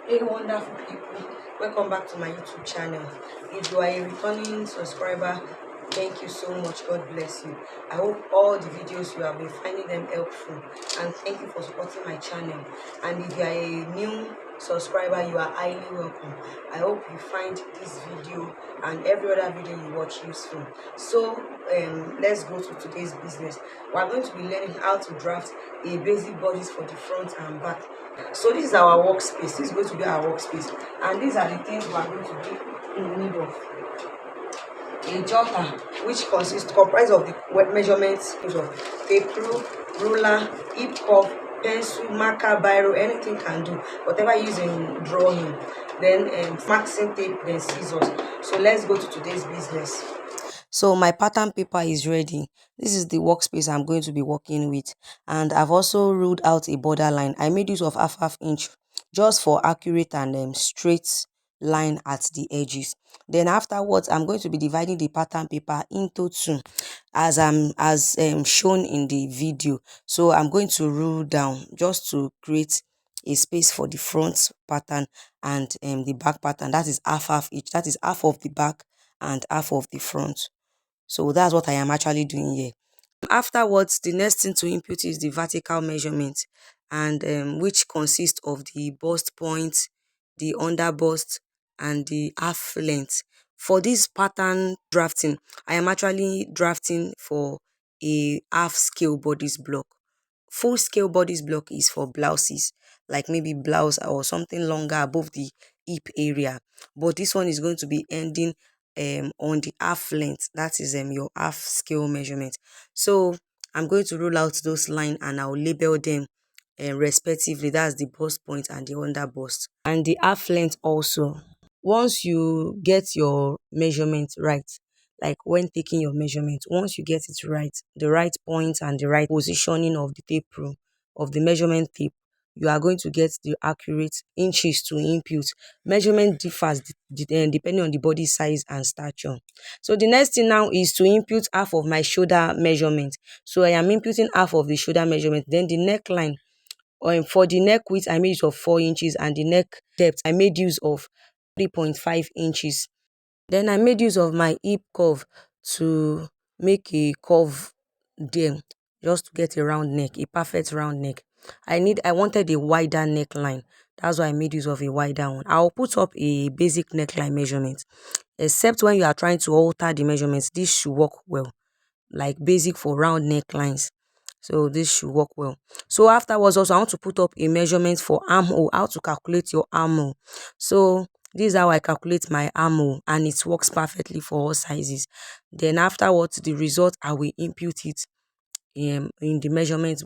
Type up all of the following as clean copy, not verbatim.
Hey, wonderful people, welcome back to my YouTube channel. If you are a returning subscriber, thank you so much. God bless you. I hope all the videos you have been finding them helpful, and thank you for supporting my channel. And if you are a new subscriber, you are highly welcome. I hope you find this video and every other video you watch useful. So let's go to today's business. We are going to be learning how to draft a basic bodice for the front and back. So this is our workspace. This is going to be our workspace, and these are the things we are going to be in need of. A jotter, which comprised of the measurements of tape rule, ruler, hip cuff, pencil, marker, biro, anything can do, whatever you use in drawing. Then maxing tape, then scissors. So let's go to today's business. So my pattern paper is ready. This is the workspace I'm going to be working with, and I've also ruled out a borderline. I made use of half inch just for accurate and straight line at the edges. Then afterwards, I'm going to be dividing the pattern paper into two, as shown in the video. So I'm going to rule down just to create a space for the front pattern and the back pattern. That is half each. That is half of the back and half of the front. So that's what I am actually doing here. Afterwards, the next thing to input is the vertical measurement, and which consists of the bust point, the under bust, and the half length. For this pattern drafting, I am actually drafting for a half scale bodice block. Full scale bodice block is for blouses, like maybe blouse or something longer above the hip area. But this one is going to be ending on the half length. That is your half scale measurement. So I'm going to roll out those lines and I'll label them respectively. That's the bust point and the under bust, and the half length also. Once you get your measurement right, like when taking your measurement, once you get it right, the right point and the right positioning of the tape rule, of the measurement tape, you are going to get the accurate inches to input. Measurement differs depending on the body size and stature. So the next thing now is to input half of my shoulder measurement. So I am inputting half of the shoulder measurement. Then the neckline, for the neck width, I made use of 4 inches, and the neck depth, I made use of 3.5 inches. Then I made use of my hip curve to make a curve there, just to get a round neck, a perfect round neck. I wanted a wider neckline. That's why I made use of a wider one. I'll put up a basic neckline measurement. Except when you are trying to alter the measurements, this should work well, like basic for round necklines. So this should work well. So afterwards also, I want to put up a measurement for armhole, how to calculate your armhole. So this is how I calculate my armhole, and it works perfectly for all sizes. Then afterwards, the result, I will input it in the measurement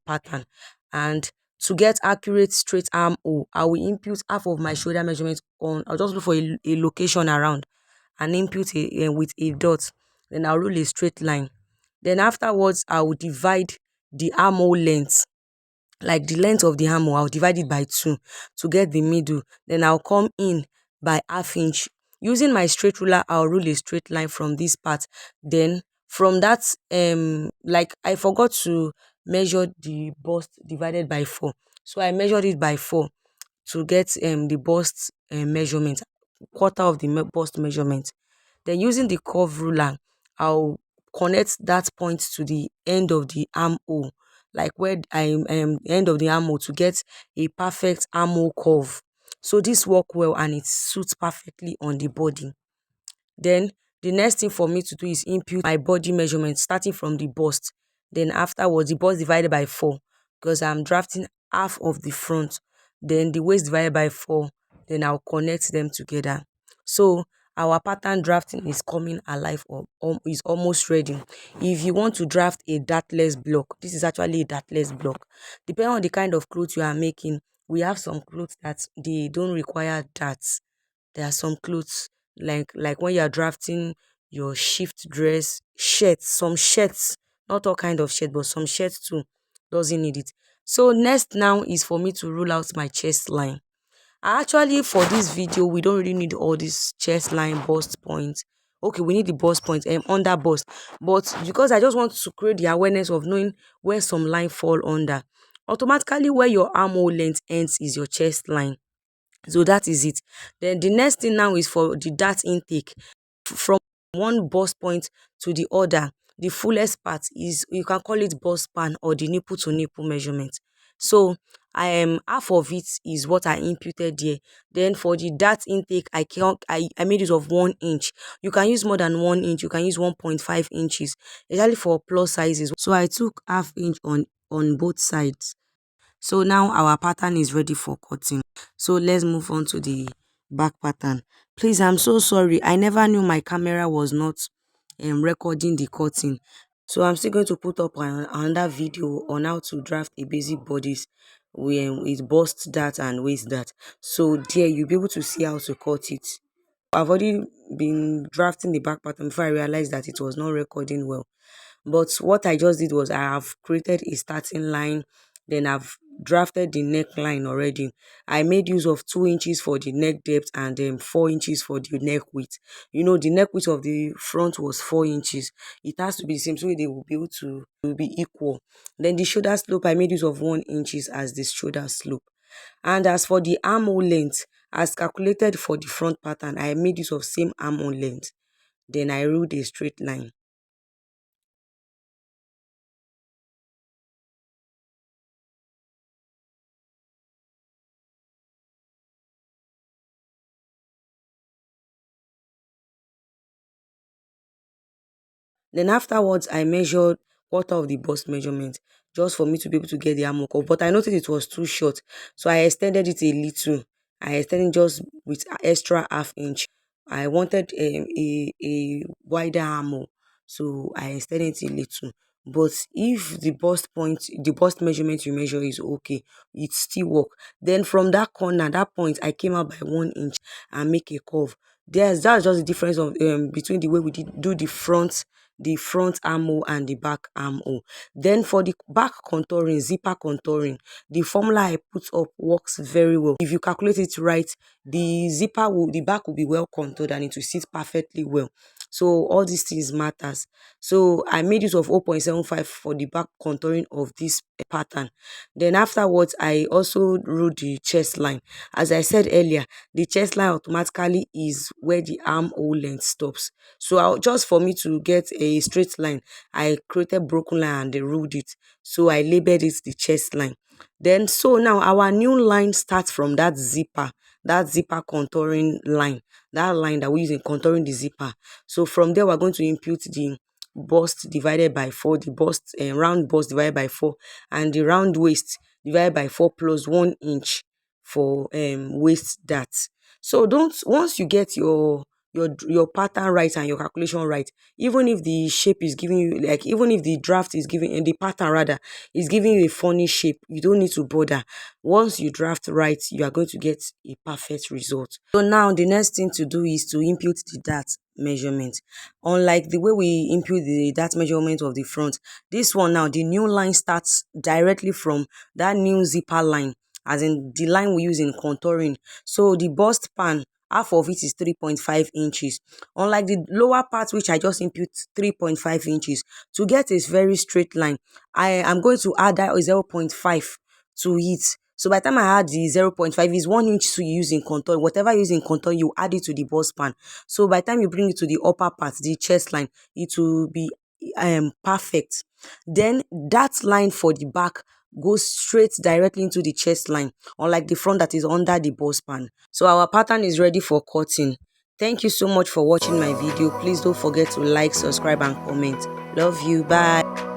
pattern. And to get accurate straight armhole, I will input half of my shoulder measurement on. I'll just look for a location around and input with a dot. Then I'll rule a straight line. Then afterwards, I will divide the armhole length, like the length of the armhole, I'll divide it by 2 to get the middle. Then I'll come in by half inch. Using my straight ruler, I'll rule a straight line from this part. Then from that, like I forgot to measure the bust divided by 4. So I measured it by 4 to get the bust measurement, quarter of the bust measurement. Then using the curve ruler, I'll connect that point to the end of the armhole, like where I end of the armhole, to get a perfect armhole curve. So this work well and it suits perfectly on the body. Then the next thing for me to do is input my body measurement starting from the bust. Then afterwards, the bust divided by 4, because I'm drafting half of the front. Then the waist divided by 4. Then I'll connect them together. So our pattern drafting is coming alive, or is almost ready. If you want to draft a dartless block, this is actually a dartless block. Depending on the kind of clothes you are making, we have some clothes that they don't require darts. There are some clothes, like when you are drafting your shift dress, shirts, some shirts, not all kind of shirt, but some shirts too doesn't need it. So next now is for me to rule out my chest line. Actually, for this video, we don't really need all this chest line, bust point. Okay, we need the bust point and under bust, but because I just want to create the awareness of knowing where some line fall under, automatically where your armhole length ends is your chest line. So that is it. Then the next thing now is for the dart intake. From one bust point to the other, the fullest part is, you can call it bust span or the nipple to nipple measurement. So I am half of it is what I imputed there. Then for the dart intake, I made use of 1 inch. You can use more than 1 inch, you can use 1.5 inches, especially for plus sizes. So I took half inch on both sides. So now our pattern is ready for cutting. So let's move on to the back pattern. Please, I'm so sorry. I never knew my camera was not recording the cutting. So I'm still going to put up another video on how to draft a basic bodice with bust that and waist that. So there you'll be able to see how to cut it. I've already been drafting the back pattern before I realized that it was not recording well. But what I just did was I have created a starting line, then I've drafted the neckline already. I made use of 2 inches for the neck depth and then 4 inches for the neck width. You know, the neck width of the front was 4 inches. It has to be the same so they will be able to be equal. Then the shoulder slope, I made use of 1 inches as the shoulder slope. And as for the armhole length, as calculated for the front pattern, I made use of same armhole length. Then I ruled a straight line. Then afterwards, I measured quarter of the bust measurement just for me to be able to get the armhole cuff. But I noticed it was too short, so I extended it a little. I extended just with extra half inch. I wanted a wider armhole, so I extended it a little. But if the bust measurement you measure is okay, it still work. Then from that corner, that point, I came out by 1 inch and make a curve. That's just the difference of between the way we did do the front armhole and the back armhole. Then for the back contouring, zipper contouring, the formula I put up works very well. If you calculate it right, the back will be well contoured and it will sit perfectly well. So all these things matters. So I made use of 0.75 for the back contouring of this pattern. Then afterwards, I also drew the chest line. As I said earlier, the chest line automatically is where the armhole length stops. So just for me to get a straight line, I created broken line and they ruled it. So I labeled it the chest line. Then so now our new line starts from that zipper contouring line, that line that we use in contouring the zipper. So from there, we're going to impute the bust divided by 4, the bust round bust divided by 4, and the round waist divided by 4 plus 1 inch for waist that. So don't once you get your pattern right and your calculation right, even if the shape is giving you, like, even if the draft is giving, and the pattern rather is giving you a funny shape, you don't need to bother. Once you draft right, you are going to get a perfect result. So now the next thing to do is to impute the dart measurement. Unlike the way we impute the dart measurement of the front, this one now, the new line starts directly from that new zipper line, as in the line we use in contouring. So the bust span, half of it is 3.5 inches. Unlike the lower part, which I just impute 3.5 inches, to get a very straight line, I am going to add that 0.5 to it. So by the time I add the 0.5, is 1 inch to use in contour. Whatever you use in contour, you add it to the bust span. So by the time you bring it to the upper part, the chest line, it will be perfect. Then that line for the back goes straight directly into the chest line, unlike the front that is under the bust span. So our pattern is ready for cutting. Thank you so much for watching my video. Please don't forget to like, subscribe and comment. Love you. Bye.